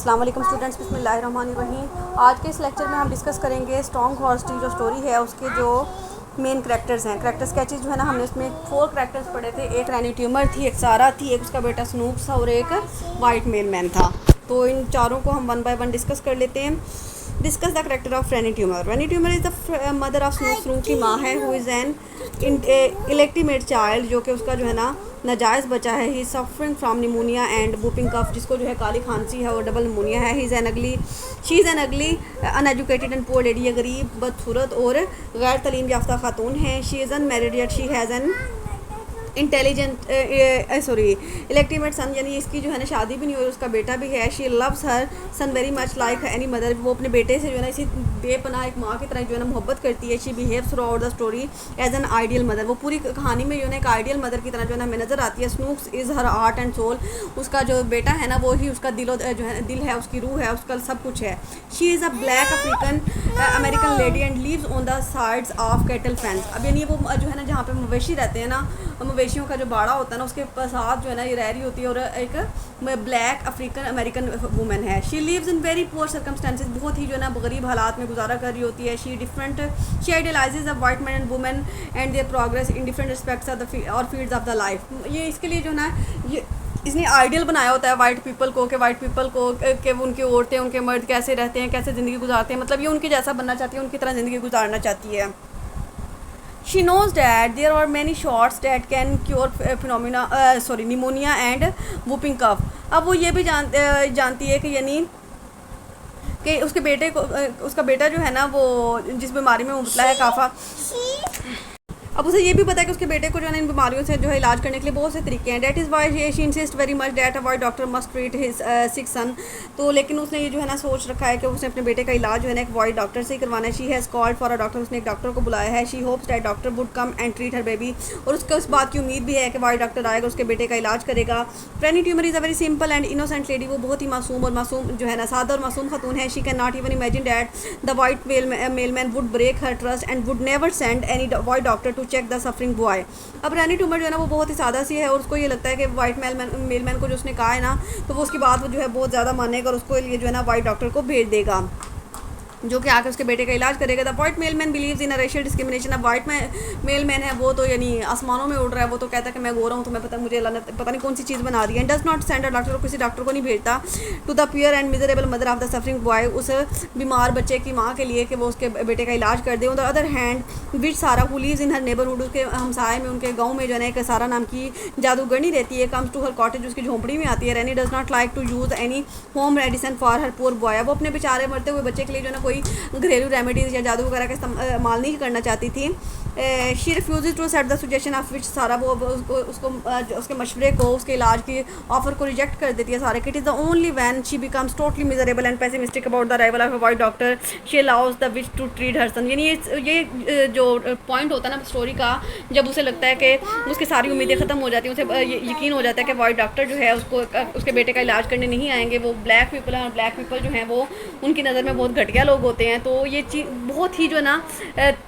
अस्सलाम वालेकुम स्टूडेंट्स, बिस्मिल्लाहिर्रहमानिर्रहीम। आज के इस लेक्चर में हम डिस्कस करेंगे स्ट्रॉन्ग हॉर्स की जो स्टोरी है उसके जो मेन करैक्टर्स हैं। करैक्टर स्केचेस जो है ना, हमने उसमें 4 करैक्टर्स पढ़े थे। एक रैनी ट्यूमर थी, एक सारा थी, एक उसका बेटा स्नूप्स था और एक वाइट मेल मैन था। तो इन चारों को हम वन बाय वन डिस्कस कर लेते हैं। Discuss the character of Rainey Toomer. Rainey Toomer is the mother of Snoop. Snoop की माँ है, who is an illegitimate child, जो कि उसका जो है ना नाजायज़ बचा है। He suffering from pneumonia and whooping cough, जिसको जो है काली खांसी है और डबल निमोनिया है। She is an ugly uneducated and poor lady. ये गरीब, बदसूरत और गैर तलीम याफ्ता खातून है। She is unmarried yet she has an intelligent illegitimate son, यानी इसकी जो है ना शादी भी नहीं हुई, उसका बेटा भी है। She loves her son very much like any mother. वो अपने बेटे से जो है ना इसी बेपनाह एक माँ की तरह जो है ना मोहब्बत करती है। She behaves throughout the story as an ideal mother. वो पूरी कहानी में जो है ना एक आइडियल मदर की तरह जो है ना हमें नज़र आती है। Snoops is her heart and soul. उसका जो बेटा है ना वो ही उसका जो है दिल है, उसकी रूह है, उसका सब कुछ है। She is a black African American lady and lives on the sides of cattle fence. अब यानी वो जो है ना जहाँ पे मवेशी रहते हैं ना, मवेशियों का जो बाड़ा होता है ना, उसके साथ जो है ना ये रह रही होती है और एक ब्लैक अफ्रीकन अमेरिकन वुमेन है। She lives in very poor circumstances. बहुत ही जो है ना गरीब हालात में गुजारा कर रही होती है। She idealises the white man and women and their progress in different aspects of the और फील्ड्स ऑफ द लाइफ। ये इसके लिए जो है ना ये इसने आइडियल बनाया होता है वाइट पीपल को, कि वाइट पीपल को कि उनकी औरतें, उनके मर्द कैसे रहते हैं, कैसे ज़िंदगी गुजारते हैं। मतलब ये उनके जैसा बनना चाहती है, उनकी तरह ज़िंदगी गुजारना चाहती है। She knows that there are many shots that can cure pneumonia and whooping cough. अब वो ये भी जानती है कि यानी कि उसका बेटा जो है ना वो जिस बीमारी में मुबतला है काफ़ा, अब उसे ये भी पता है कि उसके बेटे को जो है ना इन बीमारियों से जो है इलाज करने के लिए बहुत से तरीके हैं। That is why she insist very much that a white doctor must treat his sick son. तो लेकिन उसने ये जो है ना सोच रखा है कि उसने अपने बेटे का इलाज जो है ना एक वाइट डॉक्टर से ही करवाना है। She has called for a doctor. उसने एक डॉक्टर को बुलाया है। She hopes that doctor would come and treat her baby. और उसको उस बात की उम्मीद भी है कि वाइट डॉक्टर आएगा, उसके बेटे का इलाज करेगा। Rainey Toomer is a very simple and innocent lady. वो बहुत ही मासूम और मासूम जो है ना सादा और मासूम खातून है। She can not even imagine that the white male man would break her trust and would never send any white doctor to check the suffering boy. अब रैनी ट्यूमर जो है ना वो बहुत ही सादा सी है और उसको ये लगता है कि वाइट मेल मैन को जो उसने कहा है ना, तो वो उसकी बात वो जो है बहुत ज़्यादा मानेगा और उसको लिए जो है ना वाइट डॉक्टर को भेज देगा, जो कि आकर उसके बेटे का इलाज करेगा। The white male man believes in a racial discrimination. अब वाइट मेल मैन है वो तो यानी आसमानों में उड़ रहा है। वो तो कहता है कि मैं गोरा हूँ, तो मैं मुझे अल्लाह ने पता नहीं कौन सी चीज़ बना दी है। Does not send a doctor, किसी डॉक्टर को नहीं भेजता। To the poor and miserable mother of the suffering boy, उस बीमार बच्चे की माँ के लिए कि वो उसके बेटे का इलाज कर दे। On the other hand witch Sarah who lives in her neighbourhood, उसके हमसाए में, उनके गाँव में जो है ना एक सारा नाम की जादूगरनी रहती है। कम्स टू हर कॉटेज, उसकी झोंपड़ी में आती है। Rainey does not like to use any home medicine for her poor boy. वो अपने बेचारे मरते हुए बच्चे के लिए जो है ना कोई घरेलू रेमेडीज़ या जादू वगैरह का इस्तेमाल नहीं करना चाहती थी। She refuse to accept the suggestion of witch Sara, वो उसको उसके मशवरे को, उसके इलाज की ऑफर को रिजेक्ट कर देती है सारे। It is the only when she becomes totally miserable and pessimistic about the arrival of a white doctor she allows the witch to treat her son. यानी ये जो पॉइंट होता है ना स्टोरी का, जब उसे लगता है कि उसकी सारी उम्मीदें ख़त्म हो जाती हैं, उसे यकीन हो जाता है कि वाइट डॉक्टर जो है उसको उसके बेटे का इलाज करने नहीं आएंगे, वो ब्लैक पीपल हैं और ब्लैक पीपल जो हैं वो उनकी नज़र में बहुत घटिया लोग होते हैं। तो ये चीज़ बहुत ही जो है ना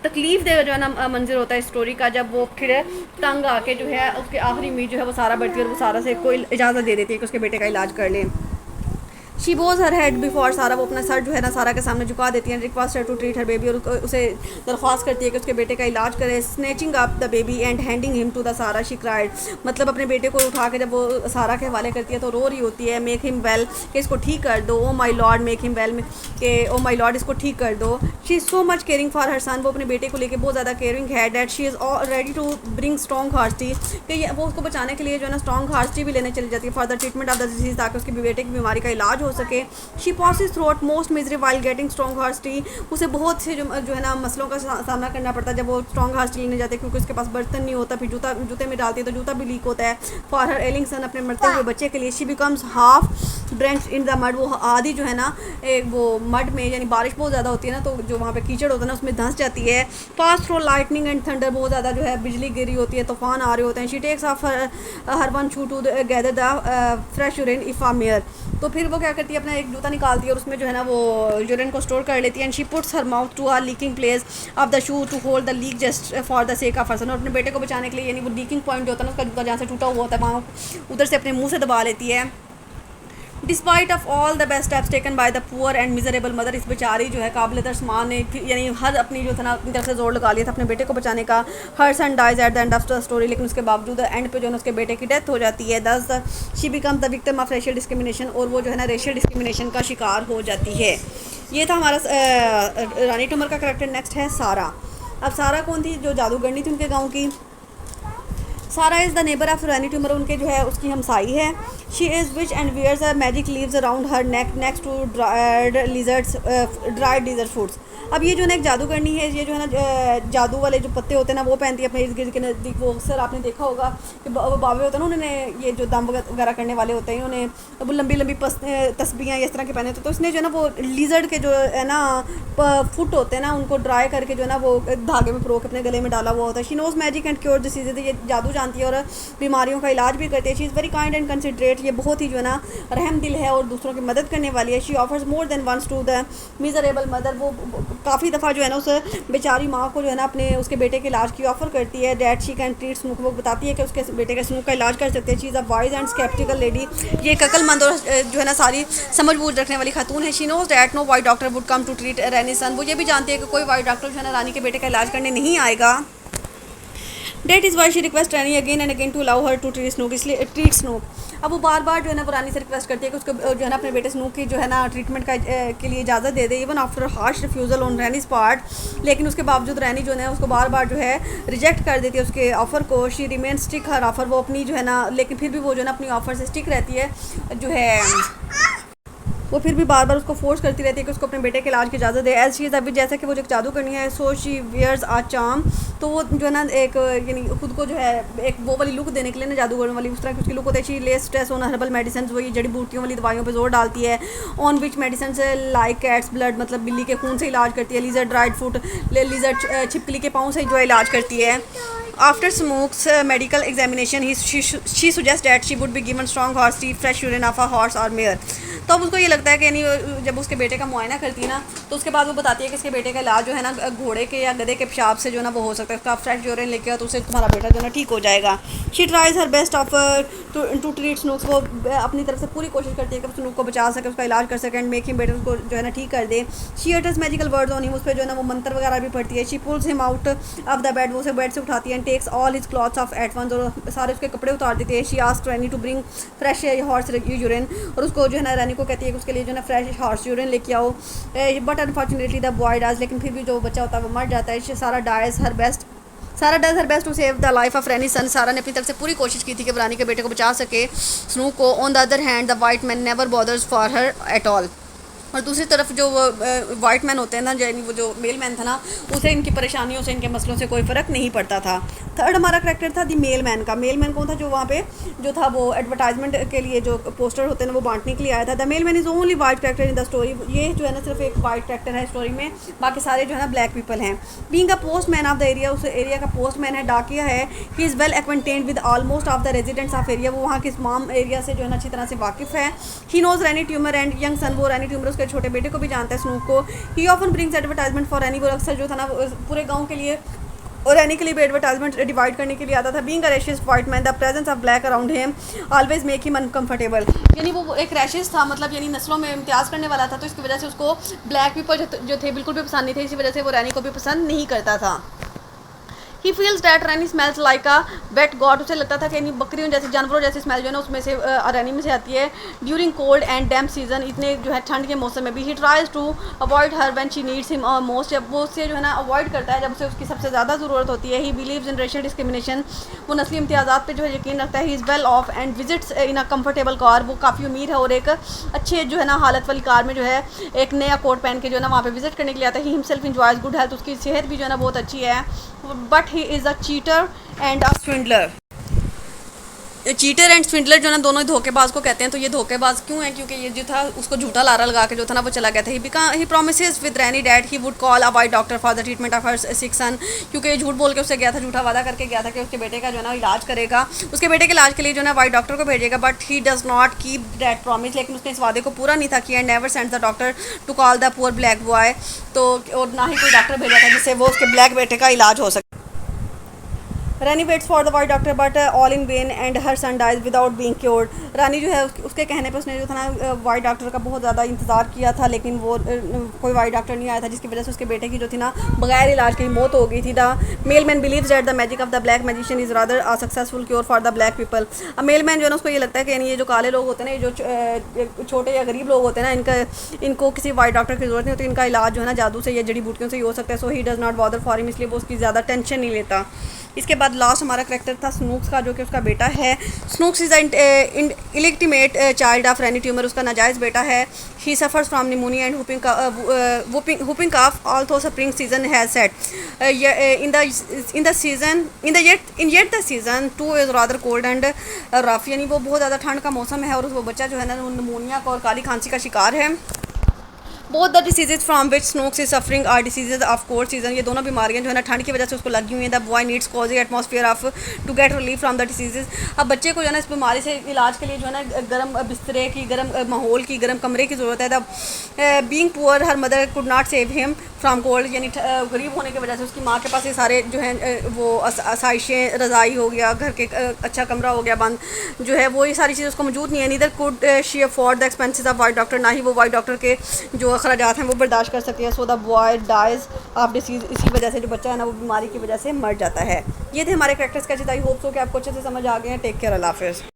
तकलीफ दे जो है ना मंजर होता है स्टोरी का, जब वो फिर तंग आके जो है उसके आखिरी उम्मीद जो है वो सारा बढ़ती है और वो सारा से कोई इजाज़त दे देती है कि उसके बेटे का इलाज कर लें। She was her head before सारा, वो अपना सर जो है ना सारा के सामने झुका देती है। Request her to treat her baby, और उसे दरख्वास्त करती है कि उसके बेटे का इलाज करे। Snatching up the baby and handing him to the Sara, she cried. मतलब अपने बेटे को उठा के जब वो सारा के हवाले करती है तो रो रही होती है। मेक हिम वेल, कि इसको ठीक कर दो। O my lord make him well, के ओ माई लॉर्ड इसको ठीक कर दो। She is so much caring for her son, वो अपने बेटे को लेकर बहुत ज़्यादा केयरिंग है। That she is ready to bring strong heart tea, कि वो उसको बचाने के लिए जो है ना स्ट्रॉन्ग हार्ट टी भी लेने चली जाती है for the treatment of the disease, ताकि उसके बेटे की बीमारी का इलाज हो सके। She passes throughout most misery while getting strong heart tea। उसे बहुत से जो है ना मसलों का सामना करना पड़ता है जब वो स्ट्रॉन्ग हार्ट टी लेने जाते हैं, क्योंकि उसके पास बर्तन नहीं होता, फिर जूते में डालती है तो जूता भी लीक होता है। फॉर हर एलिंग सन, अपने मरते हुए बच्चे के लिए। She becomes half drenched in the mud, वो आधी जो है ना एक वो मड में, यानी बारिश बहुत ज़्यादा होती है ना तो जो वहाँ पे कीचड़ होता है ना उसमें धंस जाती है। Pass through lightning and thunder, बहुत ज़्यादा जो है बिजली गिरी होती है, तूफान आ रहे होते हैं। She takes off her one shoe to gather the fresh urine of a mare, तो फिर वो क्या करती है अपना एक जूता निकालती है और उसमें जो है ना वो यूरिन को स्टोर कर लेती है। And she puts her mouth to our leaking place of the shoe to hold the leak just for the sake of her son, और अपने बेटे को बचाने के लिए, यानी वो लीकिंग पॉइंट जो होता है ना उसका जूता जहाँ से टूटा हुआ होता है वहाँ उधर से अपने मुँह से दबा लेती है। Despite of all the best steps taken by the poor and miserable mother, इस बेचारी जो है काबिल तर्स माँ ने यानी हर अपनी जो था ना अपनी तरफ से जोर लगा लिया था अपने बेटे को बचाने का। Her son dies at the end of the story, लेकिन उसके बावजूद एंड पे जो है उसके बेटे की डेथ हो जाती है। दस she become the victim of racial discrimination, और वो जो है ना रेशियल डिस्क्रिमिनेशन का शिकार हो जाती है। ये था हमारा रानी टूमर का करेक्टर। नेक्स्ट है सारा। अब सारा कौन थी? जो जादूगरनी थी उनके गाँव की। Sara is the neighbour of Rainy Toomer, उनके जो है उसकी हमसाई है। She is witch and wears a magic leaves around her neck next to dried desert foods. अब ये जो है एक जादूगरनी है, ये जो है ना जादू वाले जो पत्ते होते हैं ना वो पहनती है अपने इर्द गिर्द के नज़दीक। वो अक्सर आपने देखा होगा कि बाबे होते हैं ना, उन्होंने ये जो दम वगैरह करने वाले होते हैं उन्हें वो लंबी लंबी तस्बीयाँ इस तरह के पहने होते हैं। तो इसने जो है ना वो लिजर्ड के जो है ना फुट होते हैं ना उनको ड्राई करके जो है ना वो धागे में परोक अपने गले में डाला हुआ होता है। She knows magic and cure diseases, ये जादू जानती है और बीमारियों का इलाज भी करती है। She is very kind and considerate, ये बहुत ही जो है ना रहम दिल है और दूसरों की मदद करने वाली है। She offers more than once to the miserable mother, वो काफ़ी दफ़ा जो है ना उस बेचारी माँ को जो है ना अपने उसके बेटे के इलाज की ऑफ़र करती है। That she can treat Snook, वो बताती है कि उसके बेटे के स्नूक का इलाज कर सकते हैं। She is a wise and sceptical lady, ये एक अक्लमंद और जो है ना सारी समझ बूझ रखने वाली खातून है। She knows that no white doctor would come to treat Rainy son, वो ये भी जानती है कि कोई वाइट डॉक्टर जो है ना रानी के बेटे का इलाज करने नहीं आएगा। That is why she request Rainy again and again to allow her to treat Snook, इसलिए ट्रीट स्नूक। अब वो बार बार जो है ना वो रानी से रिक्वेस्ट करती है कि उसको जो है ना अपने बेटे स्नूक की जो है ना ट्रीटमेंट का के लिए इजाज़त दे दे। Even after harsh refusal on Rainy's part, लेकिन उसके बावजूद रैनी जो है उसको बार बार जो है रिजेक्ट कर देती है उसके ऑफ़र को। She remain stick her offer, वो अपनी जो है ना लेकिन फिर भी वो जो है ना अपनी ऑफ़र से स्टिक रहती है, जो है वो फिर भी बार बार उसको फोर्स करती रहती है कि उसको अपने बेटे के इलाज की इजाज़त दे। एज शी इज़ अभी जैसा कि वो जो जादू करनी है, so she wears a charm, तो वो जो है ना एक यानी खुद को जो है एक वो वाली लुक देने के लिए ना जादूगर वाली उस तरह की उसकी लुक होती है। She less stress on herbal medicine, वो ये जड़ी बूटियों वाली दवाइयों पे जोर डालती है। ऑन विच मेडिसिन से लाइक कैट्स ब्लड, मतलब बिल्ली के खून से इलाज करती है। लीजर ड्राइड फूट, लीजर छिपकली के पाँव से जो इलाज करती है। After smokes medical examination she suggest that she would be given strong horse T fresh urine of a horse और मेयर। तो अब उसको ये लगता है कि यानी जब उसके बेटे का मुआयना करती है ना तो उसके बाद वो बताती है कि इसके बेटे का इलाज जो है ना घोड़े के या गधे के पेशाब से जो है ना वो हो सकता है। उसका फ्रेश यूरिन लेके आओ तो उससे तुम्हारा बेटा जो है ना ठीक हो जाएगा। She tries her best of to treat Snooks, वो अपनी तरफ से पूरी कोशिश करती है कि स्नूक को बचा सके, उसका इलाज कर सके एंड मेक हिम बेटर, उसको जो है ना ठीक कर दे। She utters magical words on him, उस पर जो है ना वो मंत्र वगैरह भी पढ़ती है। She pulls him out of the bed, वो उसे बेड से उठाती है and takes all his clothes off at once, और सारे उसके कपड़े उतार देती है। She asked Rainy to bring fresh horse urine, और उसको जो है ना रानी को कहती है कि उसके लिए जो है ना फ्रेश हॉर्स यूरिन लेके आओ। But unfortunately the boy does, लेकिन फिर भी जो बच्चा होता है वो मर जाता है। Sarah does her best to save the life of Rainy son, Sarah ने अपनी तरफ से पूरी कोशिश की थी कि रानी के बेटे को बचा सके स्नूक को। On the other hand the white man never bothers for her at all, और दूसरी तरफ जो वाइट मैन होते हैं ना, यानी वो जो मेल मैन था ना, उसे इनकी परेशानियों से इनके मसलों से कोई फ़र्क नहीं पड़ता था। थर्ड हमारा करैक्टर था दी मेल मैन का। मेल मैन कौन था? जो वहाँ पे जो था वो एडवर्टाइजमेंट के लिए जो पोस्टर होते हैं ना वो बांटने के लिए आया था। The male man is only white character in the story, ये जो है ना सिर्फ एक वाइट करैक्टर है स्टोरी में, बाकी सारे जो है ना ब्लैक पीपल हैं। Being a post man of the area, उस एरिया का पोस्ट मैन है, डाकिया है। He is well acquainted with almost of the residents of area, वो वहाँ के तमाम एरिया से जो है ना अच्छी तरह से वाकिफ़ है। He knows Rainy Toomer and young son, वो रैनी ट्यूमर उसके छोटे बेटे को भी जानता है स्नूक को। He often brings advertisement for Rainy, वो अक्सर जो था ना पूरे गांव के लिए और रैनी के लिए भी एडवर्टाइजमेंट डिवाइड करने के लिए आता था। Being a racist white man the presence of black around him always make him uncomfortable, यानी वो एक रैशियस था, मतलब यानी नस्लों में इम्तियाज़ करने वाला था, तो इसकी वजह से उसको ब्लैक पीपल जो थे बिल्कुल भी पसंद नहीं थे, इसी वजह से वो रैनी को भी पसंद नहीं करता था। He feels that Rainy smells like a wet गॉड, उसे लगता था कि यानी बकरियों जैसे जानवरों जैसी स्मेल जो है ना उसमें से रैनी में से आती है। During cold and damp season, इतने जो है ठंड के मौसम में भी। He tries to avoid her when she needs him most, जब वो उससे जो है ना अवॉइड करता है जब उसे उसकी सबसे ज़्यादा ज़रूरत होती है। He believes in racial discrimination, वो नस्ली इम्तियाज़ात पे जो है यकीन रखता है। He is well of and visits in a comfortable car, वो काफ़ी अमीर है और एक अच्छे जो है ना हालत वाली कार में जो है एक नया कोट पहन के जो है ना वहाँ पे विजिट करने के लिए आता है। He himself enjoys good health, उसकी सेहत भी जो है ना बहुत अच्छी है। But he is a cheater and a swindler, cheater and swindler जो ना दोनों ही धोखेबाज को कहते हैं। तो ये धोखेबाज क्यों है? क्योंकि ये जो था उसको झूठा लारा लगा के जो था ना वो चला गया था। He promises with Rainy that he would call a white doctor for the treatment of her sick son, क्योंकि ये झूठ बोल के उससे गया था, झूठा वादा करके गया था कि उसके बेटे का जो है ना इलाज करेगा, उसके बेटे के इलाज के लिए जो है ना वाइट डॉक्टर को भेजेगा। But he does not keep that promise, लेकिन उसने इस वादे को पूरा नहीं था किया। Never send the doctor to call the poor black boy, तो और ना ही कोई डॉक्टर भेजा था जिससे वो उसके ब्लैक बेटे का इलाज हो सके। Rani waits for the white doctor but all in vain and her son dies without being cured. Rani जो है उसके कहने पर उसने जो था ना वाइट डॉक्टर का बहुत ज़्यादा इंतज़ार किया था, लेकिन वो कोई वाइट डॉक्टर नहीं आया था, जिसकी वजह से उसके बेटे की जो थी ना बगैर इलाज की मौत हो गई थी। The male man believes that the magic of the black magician is rather a successful cure for the black people. अब मेल मैन जो है ना उसको ये लगता है कि यानी ये जो काले लोग होते हैं ना, ये जो छोटे या गरीब लोग होते हैं ना, इनको किसी वाइट डॉक्टर की ज़रूरत नहीं होती, इनका इलाज जो है ना जादू से या जड़ी बूटियों से ही हो सकता है। So he does not bother for him, इसलिए वो उसकी ज़्यादा टेंशन नहीं लेता। इसके बाद लास्ट हमारा करैक्टर था स्नूक्स का, जो कि उसका बेटा है। Snooks is illegitimate child of Rainy Tumer, उसका नाजायज़ बेटा है। He suffers from pneumonia and whooping cough although spring season has set. Yet the season 2 is rather cold and rough, यानी वो बहुत ज़्यादा ठंड का मौसम है और वो बच्चा जो है ना निमोनिया और काली खांसी का शिकार है। Both the diseases from which Snooks is suffering are diseases of cold season, ये दोनों बीमारियां जो है ना ठंड की वजह से उसको लगी हुई हैं। The boy needs cosy atmosphere of to get relief from the diseases. अब बच्चे को जो है ना इस बीमारी से इलाज के लिए जो है ना गर्म बिस्तरे की, गर्म माहौल की, गर्म कमरे की ज़रूरत है। The being poor her mother could not save him from cold, यानी गरीब होने की वजह से उसकी माँ के पास ये सारे जो हैं वो आसाइशें, रज़ाई हो गया, घर के अच्छा कमरा हो गया बंद, जो है वो ये सारी चीज़ें उसको मौजूद नहीं है। Neither could she afford the expenses of white doctor, ना ही वो वाइट डॉक्टर के जो अखराजात हैं वो बर्दाश्त कर सकती है। So the boy dies of disease, इसी वजह से जो बच्चा है ना वो बीमारी की वजह से मर जाता है। ये थे हमारे करैक्टर्स का। आई होप सो कि आपको अच्छे से समझ आ गए हैं। टेक केयर, अल्लाह हाफ़िज़।